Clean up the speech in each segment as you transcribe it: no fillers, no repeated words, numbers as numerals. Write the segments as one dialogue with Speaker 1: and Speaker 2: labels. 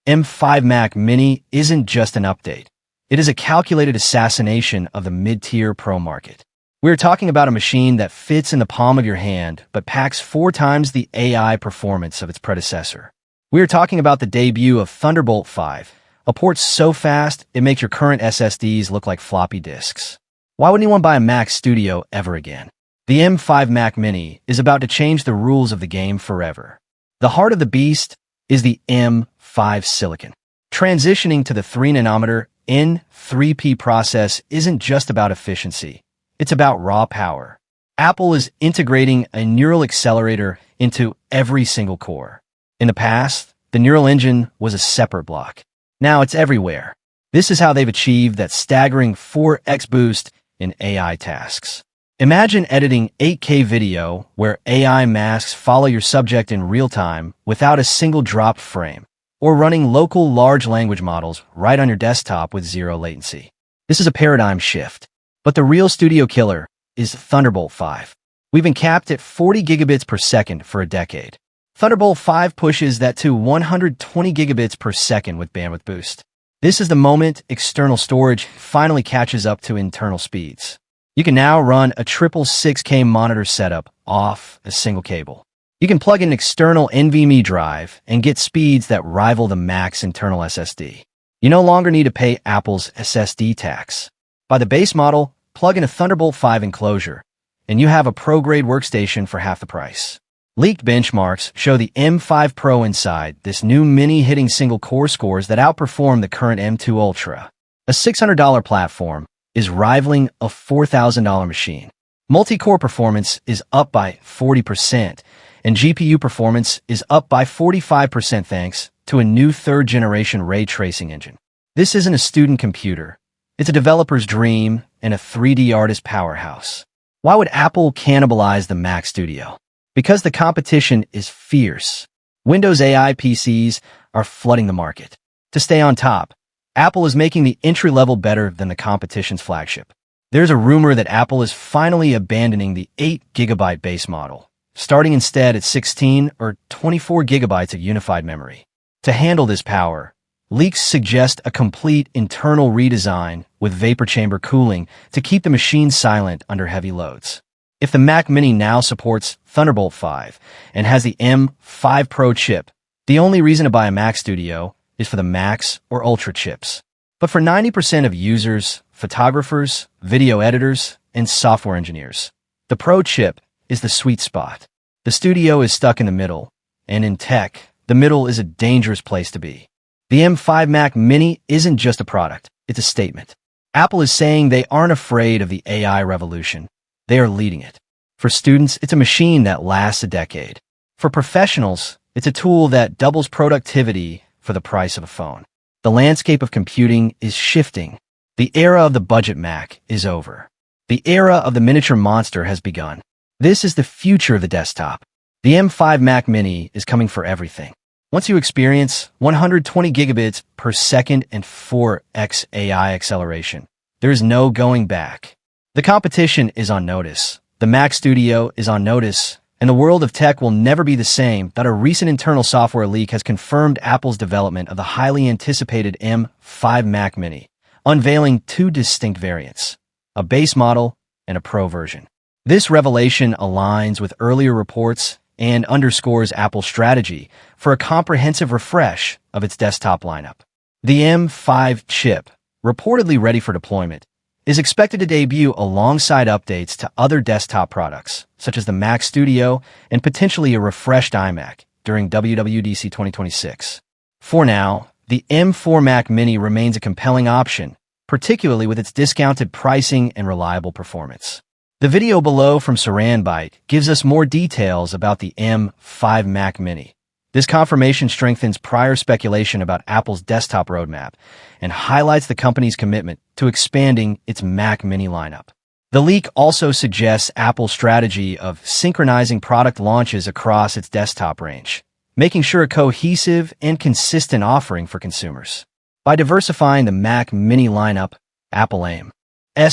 Speaker 1: M5 Mac Mini isn't just an update. It is a calculated assassination of the mid-tier Pro market. We're talking about a machine that fits in the palm of your hand, but packs 4 times the AI performance of its predecessor. We're talking about the debut of Thunderbolt 5, a port so fast it makes your current SSDs look like floppy disks. Why would anyone buy a Mac Studio ever again? The M5 Mac Mini is about to change the rules of the game forever. The heart of the beast is the M5 Silicon. Transitioning to the 3nm N3P process isn't just about efficiency. It's about raw power. Apple is integrating a neural accelerator into every single core. In the past, the neural engine was a separate block. Now it's everywhere. This is how they've achieved that staggering 4x boost in AI tasks. Imagine editing 8K video where AI masks follow your subject in real time without a single dropped frame, or running local large language models right on your desktop with zero latency. This is a paradigm shift. But the real studio killer is Thunderbolt 5. We've been capped at 40 gigabits per second for a decade. Thunderbolt 5 pushes that to 120 gigabits per second with bandwidth boost. This is the moment external storage finally catches up to internal speeds. You can now run a triple 6K monitor setup off a single cable. You can plug in an external NVMe drive and get speeds that rival the Mac's internal SSD. You no longer need to pay Apple's SSD tax. Buy the base model, plug in a Thunderbolt 5 enclosure, and you have a pro-grade workstation for half the price. Leaked benchmarks show the M5 Pro inside this new mini hitting single-core scores that outperform the current M2 Ultra. A $600 platform is rivaling a $4,000 machine. Multi-core performance is up by 40%, and GPU performance is up by 45% thanks to a new third-generation ray tracing engine. This isn't a student computer. It's a developer's dream and a 3D artist powerhouse. Why would Apple cannibalize the Mac Studio? Because the competition is fierce. Windows AI PCs are flooding the market. To stay on top, Apple is making the entry-level better than the competition's flagship. There's a rumor that Apple is finally abandoning the 8GB base model, starting instead at 16 or 24 gigabytes of unified memory. To handle this power, leaks suggest a complete internal redesign with vapor chamber cooling to keep the machine silent under heavy loads. If the Mac Mini now supports Thunderbolt 5 and has the M5 Pro chip, the only reason to buy a Mac Studio is for the Max or Ultra chips. But for 90% of users, photographers, video editors, and software engineers, the Pro chip is the sweet spot. The Studio is stuck in the middle, and in tech, the middle is a dangerous place to be. The M5 Mac Mini isn't just a product, it's a statement. Apple is saying they aren't afraid of the AI revolution. They are leading it. For students, it's a machine that lasts a decade. For professionals, it's a tool that doubles productivity for the price of a phone. The landscape of computing is shifting. The era of the budget Mac is over. The era of the miniature monster has begun. This is the future of the desktop. The M5 Mac Mini is coming for everything. Once you experience 120 gigabits per second and 4x AI acceleration, there is no going back. The competition is on notice. The Mac Studio is on notice, and the world of tech will never be the same. That a recent internal software leak has confirmed Apple's development of the highly anticipated M5 Mac Mini, unveiling 2 distinct variants, a base model and a Pro version. This revelation aligns with earlier reports and underscores Apple's strategy for a comprehensive refresh of its desktop lineup. The M5 chip, reportedly ready for deployment, is expected to debut alongside updates to other desktop products, such as the Mac Studio and potentially a refreshed iMac during WWDC 2026. For now, the M4 Mac Mini remains a compelling option, particularly with its discounted pricing and reliable performance. The video below from Saranbyte gives us more details about the M5 Mac Mini. This confirmation strengthens prior speculation about Apple's desktop roadmap and highlights the company's commitment to expanding its Mac Mini lineup. The leak also suggests Apple's strategy of synchronizing product launches across its desktop range, making sure a cohesive and consistent offering for consumers. By diversifying the Mac Mini lineup, Apple aims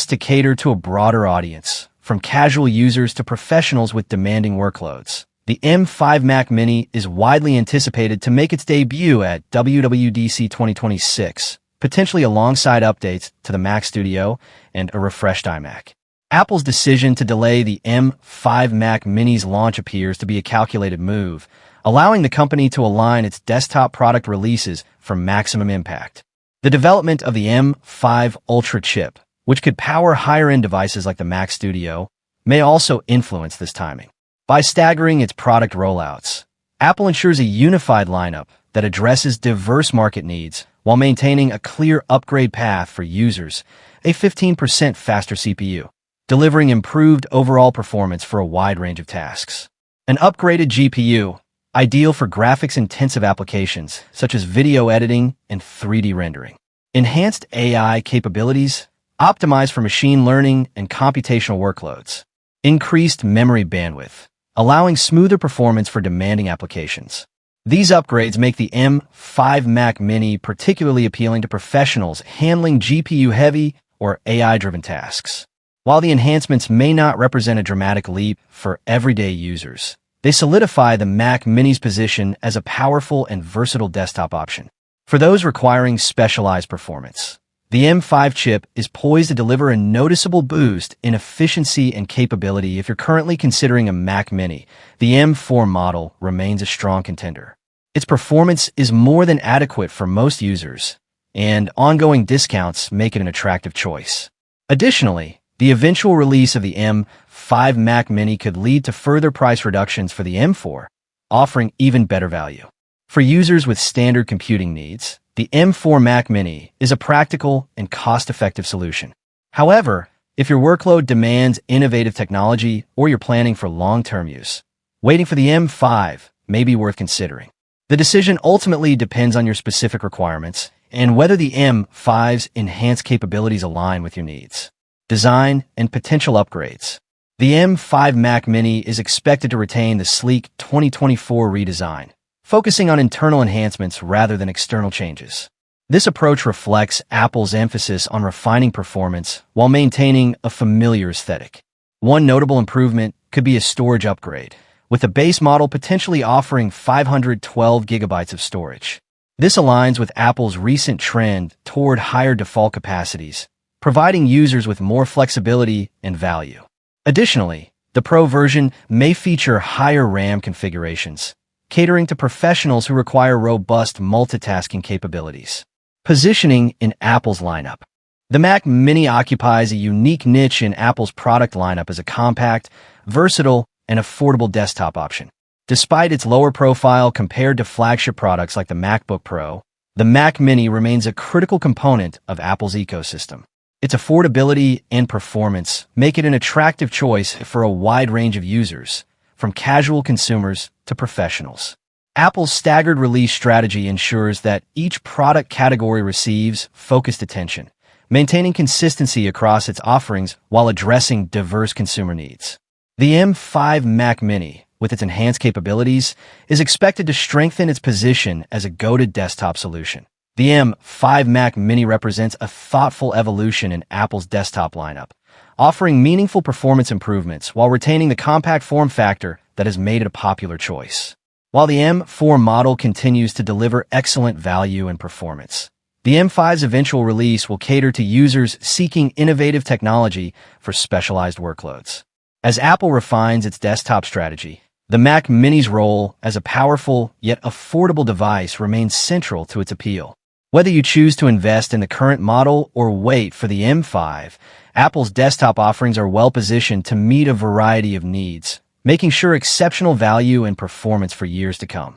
Speaker 1: to cater to a broader audience, from casual users to professionals with demanding workloads. The M5 Mac Mini is widely anticipated to make its debut at WWDC 2026, potentially alongside updates to the Mac Studio and a refreshed iMac. Apple's decision to delay the M5 Mac Mini's launch appears to be a calculated move, allowing the company to align its desktop product releases for maximum impact. The development of the M5 Ultra chip, which could power higher-end devices like the Mac Studio, may also influence this timing. By staggering its product rollouts, Apple ensures a unified lineup that addresses diverse market needs while maintaining a clear upgrade path for users, a 15% faster CPU, delivering improved overall performance for a wide range of tasks. An upgraded GPU, ideal for graphics-intensive applications such as video editing and 3D rendering. Enhanced AI capabilities, optimized for machine learning and computational workloads. Increased memory bandwidth, allowing smoother performance for demanding applications. These upgrades make the M5 Mac Mini particularly appealing to professionals handling GPU-heavy or AI-driven tasks. While the enhancements may not represent a dramatic leap for everyday users, they solidify the Mac Mini's position as a powerful and versatile desktop option. For those requiring specialized performance, the M5 chip is poised to deliver a noticeable boost in efficiency and capability. If you're currently considering a Mac Mini, the M4 model remains a strong contender. Its performance is more than adequate for most users, and ongoing discounts make it an attractive choice. Additionally, the eventual release of the M5 Mac Mini could lead to further price reductions for the M4, offering even better value. For users with standard computing needs, the M4 Mac Mini is a practical and cost-effective solution. However, if your workload demands innovative technology or you're planning for long-term use, waiting for the M5 may be worth considering. The decision ultimately depends on your specific requirements and whether the M5's enhanced capabilities align with your needs. Design and potential upgrades. The M5 Mac Mini is expected to retain the sleek 2024 redesign, focusing on internal enhancements rather than external changes. This approach reflects Apple's emphasis on refining performance while maintaining a familiar aesthetic. One notable improvement could be a storage upgrade, with the base model potentially offering 512 gigabytes of storage. This aligns with Apple's recent trend toward higher default capacities, providing users with more flexibility and value. Additionally, the Pro version may feature higher RAM configurations, catering to professionals who require robust multitasking capabilities. Positioning in Apple's lineup. The Mac Mini occupies a unique niche in Apple's product lineup as a compact, versatile, and affordable desktop option. Despite its lower profile compared to flagship products like the MacBook Pro, the Mac Mini remains a critical component of Apple's ecosystem. Its affordability and performance make it an attractive choice for a wide range of users, from casual consumers to professionals. Apple's staggered release strategy ensures that each product category receives focused attention, maintaining consistency across its offerings while addressing diverse consumer needs. The M5 Mac Mini, with its enhanced capabilities, is expected to strengthen its position as a go-to desktop solution. The M5 Mac Mini represents a thoughtful evolution in Apple's desktop lineup, offering meaningful performance improvements while retaining the compact form factor that has made it a popular choice. While the M4 model continues to deliver excellent value and performance, the M5's eventual release will cater to users seeking innovative technology for specialized workloads. As Apple refines its desktop strategy, the Mac Mini's role as a powerful yet affordable device remains central to its appeal. Whether you choose to invest in the current model or wait for the M5, Apple's desktop offerings are well-positioned to meet a variety of needs, making sure exceptional value and performance for years to come.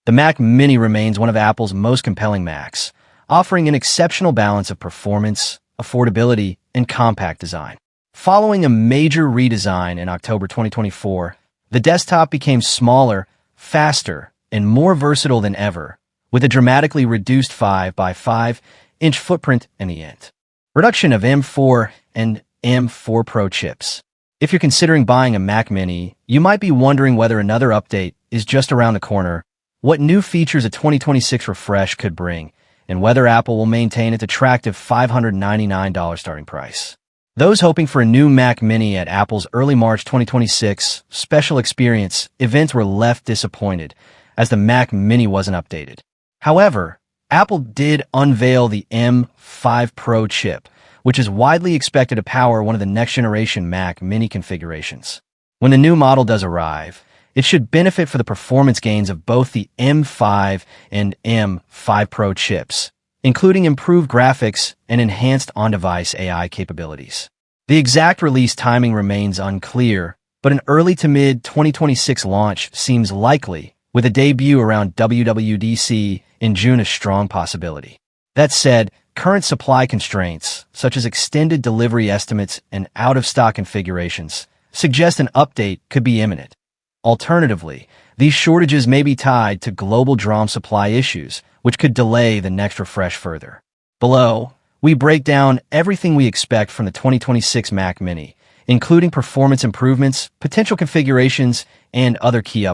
Speaker 1: The Mac Mini remains one of Apple's most compelling Macs, offering an exceptional balance of performance, affordability, and compact design. Following a major redesign in October 2024, the desktop became smaller, faster, and more versatile than ever, with a dramatically reduced 5 by 5-inch footprint in the end. Reduction of M4 and M4 Pro chips. If you're considering buying a Mac Mini, you might be wondering whether another update is just around the corner, what new features a 2026 refresh could bring, and whether Apple will maintain its attractive $599 starting price. Those hoping for a new Mac Mini at Apple's early March 2026 special experience events were left disappointed, as the Mac Mini wasn't updated. However, Apple did unveil the M5 Pro chip, which is widely expected to power one of the next-generation Mac Mini configurations. When the new model does arrive, it should benefit for the performance gains of both the M5 and M5 Pro chips, including improved graphics and enhanced on-device AI capabilities. The exact release timing remains unclear, but an early to mid-2026 launch seems likely, with a debut around WWDC in June a strong possibility. That said, current supply constraints, such as extended delivery estimates and out-of-stock configurations, suggest an update could be imminent. Alternatively, these shortages may be tied to global DRAM supply issues, which could delay the next refresh further. Below, we break down everything we expect from the 2026 Mac Mini, including performance improvements, potential configurations, and other key updates.